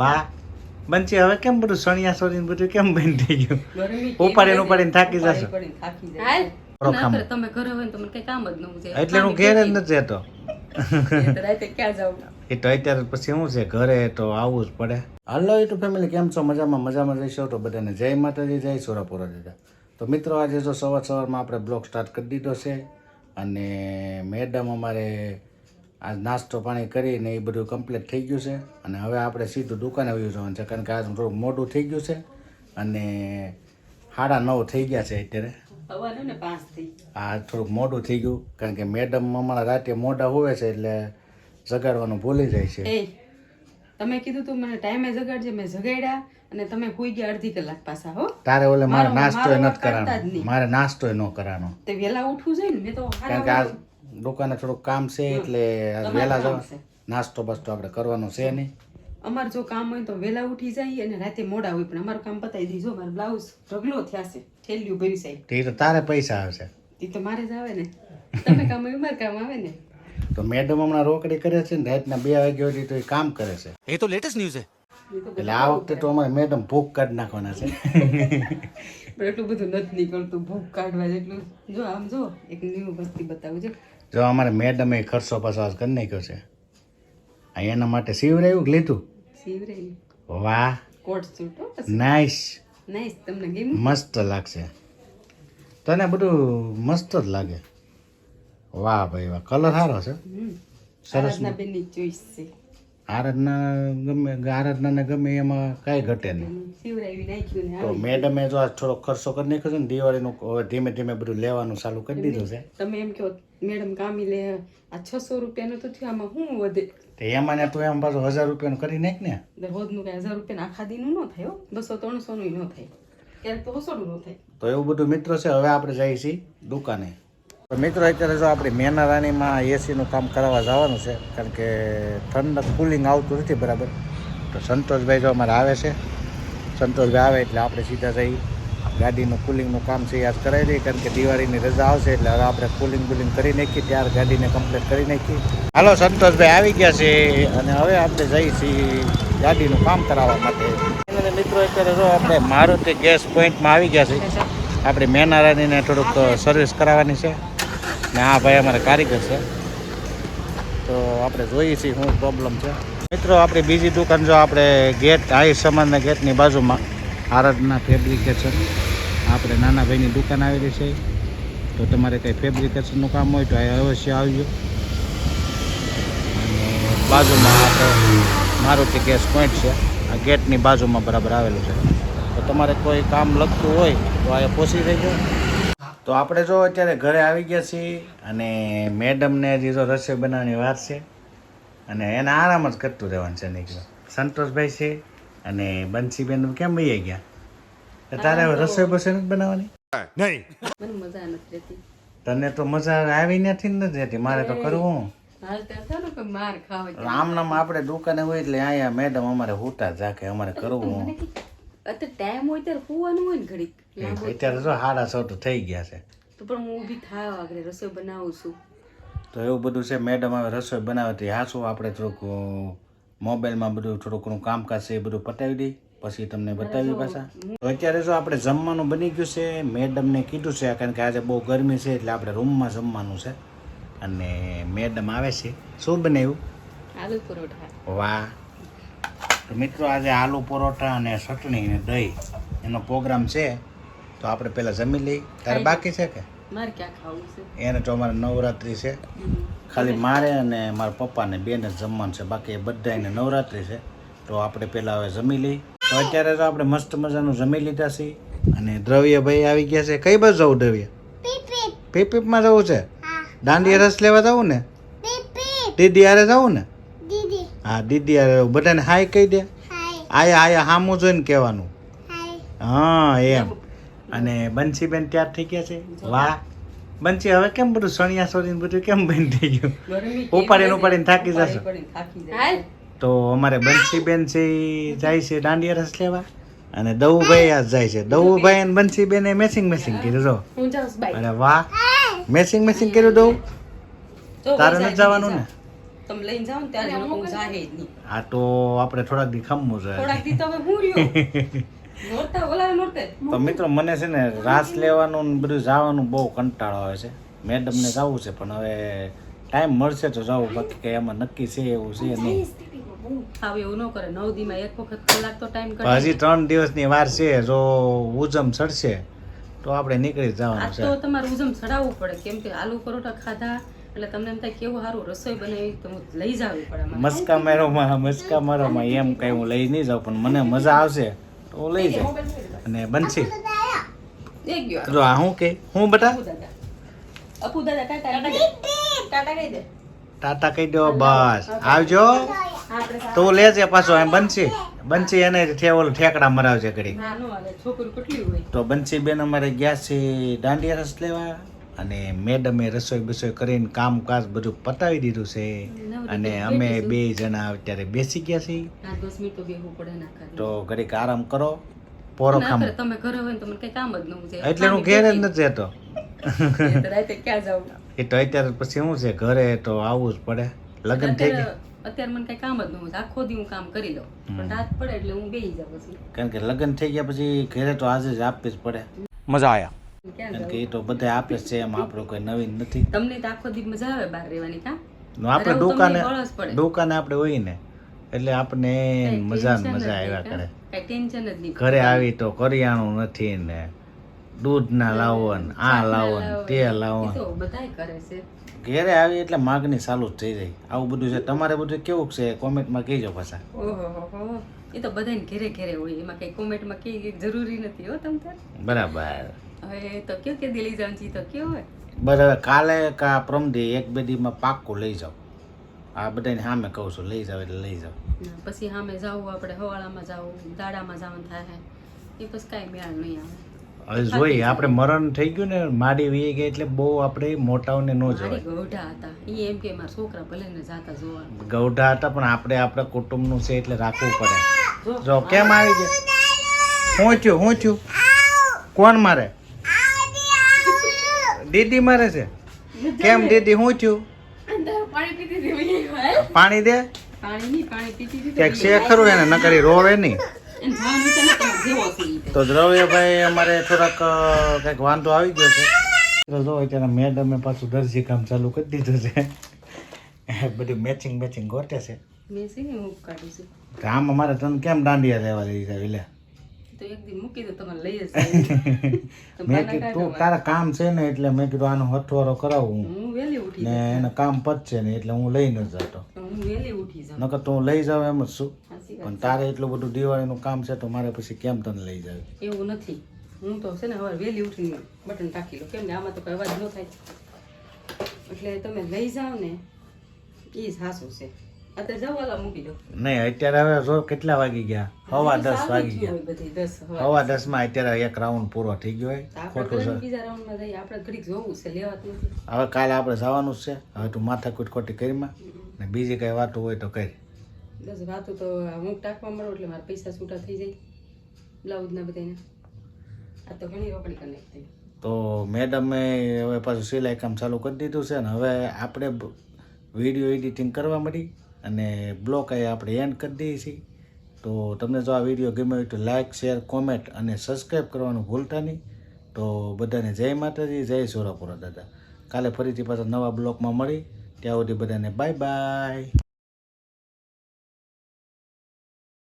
વાહ બંચી હવે કેમ બધું સણિયા સોરીને બધું કેમ બંધ થઈ ગયું? ઉપાડીને થાકી જશો. તમે ઘરે હોય તો મને કઈ કામ જ ન હોય. એટલે હું ઘેર જ નથી રહેતો. રાતે ક્યાં જાવ? એ તો અત્યારે પછી શું છે, ઘરે તો આવવું જ પડે. હાલો યુટ્યુબ ફેમિલી, કેમ છો? મજામાં રહીશો તો બધાને જય માતાજી, જય સોરાપુરા દાદા. તો મિત્રો આજે જો સવારમાં આપણે બ્લોગ સ્ટાર્ટ કરી દીધો છે અને મેડમ અમારે આજ નાસ્તો પાણી કરીને એ બધું કમ્પ્લીટ થઈ ગયું છે અને હવે આપણે સીધું દુકાને આવી જવાનું છે, કારણ કે આજ થોડુંક મોડું થઈ ગયું છે અને 9:30 થઈ ગયા છે અત્યારે. હા, થોડુંક મોડું થઈ ગયું કારણ કે મેડમ અમારા રાતે મોડા હોય છે એટલે જગાડવાનું ભૂલી જાય છે. તમે કીધું તું મને ટાઈમે જગાડજે, મેં જગાડ્યા અને તમે સુઈ ગયા અડધી કલાક પાછા. હો તારે ઓલે મારે નાસ્તો નથી કરવાનો, મારે નાસ્તો ન કરવાનો. તે વેલા ઉઠવું જોઈએ ને. મેં તો કારણ કે આ દુકાને થોડુંક કામ છે એટલે વેલા જવા નાસ્તો બસ્તો આપણે કરવાનો છે નહીં. અમારે જો કામ હોય તો વેલા ઉઠી જાય અને રાતે મોડા હોય, પણ અમારું કામ પતાવી દીધું. મારો બ્લાઉઝ ઢગલો થયા છે, થેલિયું ભરી સાહેબ. તે તો તારે પૈસા આવશે, એ તો મારે જ આવે ને. તમે કામ હોય મારે કામ આવે ને. તો મેડમ હમણાં રોકડી કરે છે ને રાતના 2 વાગ્યા સુધી તો એ કામ કરે છે. એ તો લેટેસ્ટ ન્યૂઝ છે. એટલે આ વખતે તો અમારે મેડમ ભૂખ કાઢી નાખવાના છે. પણ એટલું બધું નથી નીકળતું ભૂખ કાઢવા જેટલું. જો આમ જો એક ન્યુ વસ્તી બતાવું જો. જો અમારે મેડમે ખર્ચો પાછો આજ કરી નાખ્યો છે. આ એના માટે સીવરાયું કે લીધું? સીવરેલી. વાહ, કોટ સૂટ હો. Nice nice. તમને ગમ્યું? મસ્ત લાગશે તને, બધું મસ્ત જ લાગે. વાહ ભાઈ વાહ, કલર સારો છે, સરસ. આરાધના બેનની ચોઈસ છે. આરાધનાને ગમે એમાં કાંઈ ઘટે નહીં. સીવરાવી નાખ્યું ને તો મેડમે જો આ થોડો ખર્ચો કરી નાખ્યો છે ને દિવાળીનું, હવે ધીમે ધીમે બધું લેવાનું ચાલુ કરી દીધું છે. તમે એમ કહો મેડમ કામી લે આ 600 રૂપિયાનું તો થયું, આમાં શું વધે? તો એમાં ને તું એમ પાછું 1000 રૂપિયાનું કરી નાખ ને. રોજનું કઈ 1000 રૂપિયા આખા દીનું ન થાય. 200-300 નું ન થાય, ક્યારેક તો 100 નું ન થાય. તો એવું બધું મિત્રો છે. હવે આપણે જઈએ છીએ દુકાને. તો મિત્રો અત્યારે જો આપણી મેના રાણીમાં એસીનું કામ કરાવવા જવાનું છે, કારણ કે ઠંડક કુલિંગ આવતું નથી બરાબર. તો સંતોષભાઈ જો અમારે આવે છે. સંતોષભાઈ આવે એટલે આપણે સીધા જઈ ગાડીનું કુલિંગનું કામ છે યાદ કરાવી દઈએ, કારણ કે દિવાળીની રજા આવશે એટલે હવે આપણે કુલિંગ કરી નાખીએ, ત્યાર ગાડીને કમ્પ્લીટ કરી નાખીએ. હાલો, સંતોષભાઈ આવી ગયા છે અને હવે આપણે જઈએ છીએ ગાડીનું કામ કરાવવા માટે. અને મિત્રો અત્યારે જો આપણે મારુતિ ગેસ પોઈન્ટમાં આવી ગયા છે. આપણી મેના રાણીને થોડુંક સર્વિસ કરાવવાની છે ને આ ભાઈ અમારા કારીગર છે. તો આપણે જોઈએ છીએ શું પ્રોબ્લેમ છે. મિત્રો આપણી બીજી દુકાન જો આપણે ગેટ હાઈ સમાનના ગેટની બાજુમાં આરાધના ફેબ્રિકેશન, આપણે નાના ભાઈની દુકાન આવેલી છે. તો તમારે કંઈ ફેબ્રિકેશનનું કામ હોય તો અવશ્ય આવજો. અને બાજુમાં આપણે મારુતિ ગેસ પોઈન્ટ છે, આ ગેટની બાજુમાં બરાબર આવેલું છે. તો તમારે કોઈ કામ લગતું હોય તો અહીંયા પહોંચી જજો. તો આપણે જો અત્યારે ઘરે આવી ગયા છીએ અને મેડમને હજી તો રસોઈ બનાવવાની વાત છે અને એને આરામ જ કરતું રહેવાનું છે. નીકળ્યો સંતોષભાઈ છે અને બંસીબેન કેમ વહી ગયા? તારે રસોઈ બસોઈ નથી બનાવવાની? નહીં, મને મજા નથી રહેતી. તને તો મજા આવી નથી નથી રહેતી, મારે તો કરવું. હાલ ત્યાં થાય ને કે માર ખાવા. આમ નામ આપણે દુકાને હોય એટલે અહીંયા મેડમ અમારે હુટા જાકે, અમારે કરવું. અત્યારે ટાઈમ હોય ત્યારે સુવાનું હોય ને ઘડીક. અત્યારે જો 6:30 થઈ ગયા છે. તો પણ હું ઊભી થાવ આગળ રસોઈ બનાવું છું. તો એવું બધું છે. મેડમ હવે રસોઈ બનાવે તો હાશું આપણે થોડુંક મોબાઈલમાં બધું થોડુંક ઘણું કામકાજ છે એ બધું પતાવી દઈ, પછી તમને બતાવી પાછા. તો અત્યારે જો આપણે જમવાનું બની ગયું છે. મેડમને કીધું છે કારણ કે આજે બહુ ગરમી છે એટલે આપણે રૂમમાં જમવાનું છે અને મેડમ આવે છે. શું બનાવ્યું? આલુ પરોઠા. વાહ. તો મિત્રો આજે આલુ પરોઠા અને ચટણી અને દહીં એનો પ્રોગ્રામ છે. તો આપણે પહેલાં જમી લઈએ. તારે બાકી છે કે? મારે ક્યાં ખાવું છે? એને તો અમારે નવરાત્રિ છે, ખાલી મારે અને મારા પપ્પાને બેને જ જમવાનું છે, બાકી બધાને નવરાત્રિ છે. તો આપણે પહેલાં હવે જમી લઈએ. તો અત્યારે તો આપણે મસ્ત મજાનું જમી લીધા છીએ અને દ્રવ્યભાઈ આવી ગયા છે. કઈ બાજુ જવું દ્રવ્ય? પીપીપમાં જવું છે? દાંડિયા રસ લેવા જવું ને? દીદી હારે જવું ને? હા, દીદી હારે. બધાને હાય કહી દે. આયા હામું જોઈને કહેવાનું. હા એમ. અને બંસીબેન તૈયાર થઈ ગયા છે. વાહ બંસી, હવે કેમ બધું સણિયા સોરીને બધું કેમ બંધ થઈ ગયું? ઉપાડીને થાકી જશો. તો અમારે બંસીબેન છે જાય છે દાંડિયા રસ લેવા અને દવુભાઈ આજ જાય છે. દવુભાઈ અને બંસીબેને મેચિંગ કર્યું જો. અરે વાહ, મેચિંગ કર્યું. દવ તારે નથી જવાનું ને? તમે લઈને જાઓ ને ત્યારે જ હું જાહે જ નહીં. આ તો આપણે થોડાક દી ખમવું છે. થોડાક દી તો હવે હું રહ્યો નોરતા ઓલા નોરતે તો મિત્રો મને છે ને રાસ લેવાનું ને બધું જવાનું બહુ કંટાળો આવે છે. મેડમને જવું છે પણ હવે ટાઈમ મળશે તો જવું, બાકી કઈ એમાં નક્કી છે એવું છે નહીં. હવે એવું ન કરે 9 દીમાં એક વખત કલાક તો ટાઈમ પણ હજી 3 દિવસની વાર છે. જો ઉજમ ચડશે તો આપણે નીકળી જવાનું આજ છે. તો તમારે ઉજમ ચડાવવું પડે, કેમ કે આલુ પરોઠા ખાધા એટલે તમને એમ થાય કેવું સારું રસોઈ બનાવી તો હું લઈ જાવી પડે અમારે. મસ્કા મારોમાં એમ કઈ હું લઈ નહીં જાઉં, પણ મને મજા આવશે તો હું લઈ જાઉં. અને બનશી એક ગયો જો આ હું કે હું બટા અપુ દાદા ટાટા કહી દે. ટાટા કહી દે. ટાટા કહી દો બસ. આવજો. આપણે તું લેજે પાછો એમ બંસી એને ઠેકડા મરાવજે ઘડી. ના નો આવે છોકરું કેટલી હોય. તો બંસી બેન અમારે ગયા છે દાંડિયા રસ લેવા, અને મેડમે રસોઈ બસોઈ કરીને કામકાજ બધું પતાવી દીધું છે, અને અમે 2 જણા અત્યારે બેસી ગયા છીએ. 10 મિનિટ તો બેહવું પડે ના કરે. તો ઘડીક આરામ કરો. પોરો ખામ તમે ઘરે હોય ને તમને કઈ કામ જ ન હોય. એટલે હું ઘેર જ નથી રહેતો. રાતે ક્યાં જાવ? એ તો અત્યારે પછી શું છે, ઘરે તો આવવું જ પડે. લગ્ન થઈ ગયા અત્યારે મને કઈ કામ જ ન હોય, આખો દી હું કામ કરી લઉં, પણ રાત પડે એટલે હું બેહી જાઉં પછી. કારણ કે લગ્ન થઈ ગયા પછી ઘરે તો આજે જ આપવી જ પડે. મજા આયા. ક્યાં કારણ કે એ તો બધા આપે છે, એમ આપણો કોઈ નવીન નથી. તમને તો આખો દી મજા આવે બહાર રહેવાની કા? આપણે ઘરે દુકાને તમને બળસ પડે. દુકાને આપણે હોય ને એટલે આપણે મજા ને મજા આવ્યા કરે. કઈ ટેન્શન જ નહીં. ઘરે આવી તો કરિયાણું નથી ને દૂધ ના લાવો ને આ લાવો ને તે લાવો. એ તો બધાય કરે છે. ઘરે આવી એટલે માગણી ચાલુ જ થઈ જાય. આવું બધું છે. તમારે બધું કેવું છે કોમેન્ટમાં કહેજો પાછા. ઓહો એ તો બધાને ઘરે ઘરે હોય, એમાં કઈ કોમેન્ટમાં કઈ જરૂરી નથી હો તમ તાર. બરાબર. હવે તો કયો કે દિલ્હી જવાનું છે તો કયો હોય. બરાબર. કાલે કા પ્રમદી 1-2 દીમાં પાક્કું લઈ જાઓ. આ બધાને સામે કહું છું, લઈ જાવ એટલે લઈ જાવ. પછી સામે જાવું આપણે હવાળામાં જાવું, દાડામાં જવાનું થાય એ પછી કાંઈ મેળ નહીં આવે. હવે જોઈએ આપણે મરણ થઈ ગયું ને માડી વી ગઈ એટલે બહુ આપણે મોટાઓને ન મારી જોવાય. ગૌઢા હતા ઈ એમ કે મારા છોકરા ભલે ને જાતા જોવા. ગૌઢા હતા પણ આપણે આપણા કુટુંબનું છે એટલે રાખવું પડે. જો કેમ આવી ગયા? હું થયું કોણ મારે? દીદી મારે છે. કેમ દીદી હું થયું? પાણી પીતી હતી. પાણી દે. પાણી નહીં, પાણી પીતી હતી. ક્યાંક છે ખરું એને નકરી રોવે નહીં. એને જવાનું વિચાર નતો, જેવો છે ઈ. તો દ્રવ્યભાઈ અમારે થોડાક કંઈક વાંધો આવી ગયો છે. તો જો અત્યારે મેડમે પાછું દરજી કામ ચાલુ કરી દીધું છે. બધું મેચિંગ ગોતે છે. મેં છે ને હું કાઢું છું. તો આમ અમારે તને કેમ દાંડિયા લેવા લઈ જાય લે? તો એક દી મૂકી દો તમારે લઈ જશે. મેં કીધું તું તારા કામ છે ને એટલે મેં કીધું આનો હથવારો કરાવું હું વહેલી ઉઠી ને એને કામ પતશે ને એટલે હું લઈને જ જતો. હું વહેલી ઉઠી જાઉં. નકર તું લઈ જાવ એમ જ શું? સાચી વાત. પણ તારે એટલું બધું દિવાળીનું કામ છે તો મારે પછી કેમ તને લઈ જાવ? એવું નથી, હું તો છે ને હવે વહેલી ઉઠીને બટન ટાંકી લો, કેમ કે આમાં તો કઈ અવાજ ન થાય. એટલે તમે લઈ જાઓ ને એ સાસું છે. અત્યારે જાઓ વાલા મૂકી દો. નહીં અત્યારે હવે જો કેટલા વાગી ગયા? 10:15 વાગી ગયા. હોય બધી 10 10:15 અત્યારે એક રાઉન્ડ પૂરો થઈ ગયો હોય. આપણે ખોટું છે. બીજા રાઉન્ડમાં જઈએ, આપણે ઘડીક જોવું છે, લેવાતું નથી. હવે કાલે આપણે જવાનું જ છે. હવે તું માથાકૂટ ખોટી કરીમાં ને બીજી કઈ વાતો હોય તો કરી. બસ વાતું તો હું ટાંકવા મળો એટલે મારા પૈસા છૂટા થઈ જાય બ્લાઉઝના બધાને. આ તો ઘણી રોકડી કરી નાખી. તો મેડમે હવે પાછું સિલાઈ કામ ચાલુ કરી દીધું છે ને હવે આપણે વિડીયો એડિટિંગ કરવા મળી અને બ્લોગ આપણે એન્ડ કરી દઈએ છીએ. તો તમને જો આ વિડીયો ગમ્યો હોય તો લાઇક શેર કોમેન્ટ અને સબસ્ક્રાઈબ કરવાનું ભૂલતા નહીં. તો બધાને જય માતાજી, જય સોરાપુરા દાદા. કાલે ફરીથી પાછા નવા બ્લોગમાં મળી. ત્યાં સુધી બધાને બાય બાય.